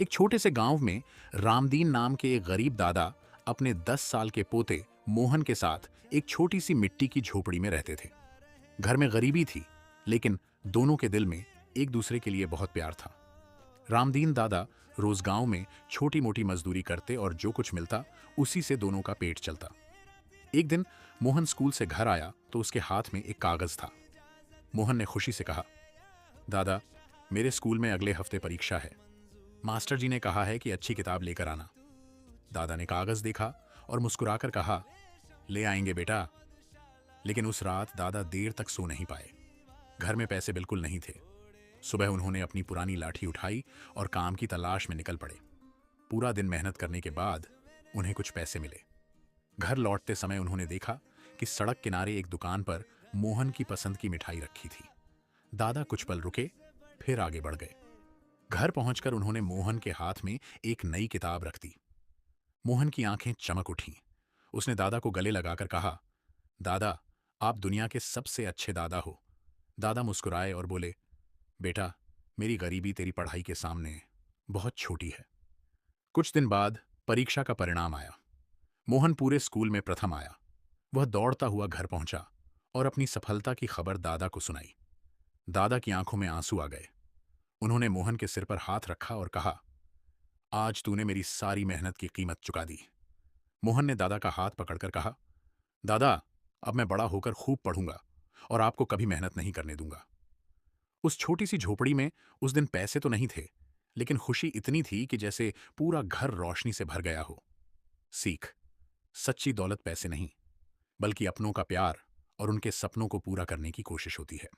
एक छोटे से गांव में रामदीन नाम के एक गरीब दादा अपने 10 साल के पोते मोहन के साथ एक छोटी सी मिट्टी की झोपड़ी में रहते थे। घर में गरीबी थी, लेकिन दोनों के दिल में एक दूसरे के लिए बहुत प्यार था। रामदीन दादा रोज गांव में छोटी मोटी मजदूरी करते और जो कुछ मिलता उसी से दोनों का पेट चलता। एक दिन मोहन स्कूल से घर आया तो उसके हाथ में एक कागज था। मोहन ने खुशी से कहा, दादा, मेरे स्कूल में अगले हफ्ते परीक्षा है। मास्टर जी ने कहा है कि अच्छी किताब लेकर आना। दादा ने कागज देखा और मुस्कुराकर कहा, ले आएंगे बेटा। लेकिन उस रात दादा देर तक सो नहीं पाए। घर में पैसे बिल्कुल नहीं थे। सुबह उन्होंने अपनी पुरानी लाठी उठाई और काम की तलाश में निकल पड़े। पूरा दिन मेहनत करने के बाद उन्हें कुछ पैसे मिले। घर लौटते समय उन्होंने देखा कि सड़क किनारे एक दुकान पर मोहन की पसंद की मिठाई रखी थी। दादा कुछ पल रुके, फिर आगे बढ़ गए। घर पहुंचकर उन्होंने मोहन के हाथ में एक नई किताब रख दी। मोहन की आंखें चमक उठीं। उसने दादा को गले लगाकर कहा, दादा, आप दुनिया के सबसे अच्छे दादा हो। दादा मुस्कुराए और बोले, बेटा, मेरी गरीबी तेरी पढ़ाई के सामने बहुत छोटी है। कुछ दिन बाद परीक्षा का परिणाम आया। मोहन पूरे स्कूल में प्रथम आया। वह दौड़ता हुआ घर पहुंचा और अपनी सफलता की खबर दादा को सुनाई। दादा की आंखों में आंसू आ गए। उन्होंने मोहन के सिर पर हाथ रखा और कहा, आज तूने मेरी सारी मेहनत की कीमत चुका दी। मोहन ने दादा का हाथ पकड़कर कहा, दादा, अब मैं बड़ा होकर खूब पढ़ूंगा और आपको कभी मेहनत नहीं करने दूंगा। उस छोटी सी झोपड़ी में उस दिन पैसे तो नहीं थे, लेकिन खुशी इतनी थी कि जैसे पूरा घर रोशनी से भर गया हो। सीख, सच्ची दौलत पैसे नहीं, बल्कि अपनों का प्यार और उनके सपनों को पूरा करने की कोशिश होती है।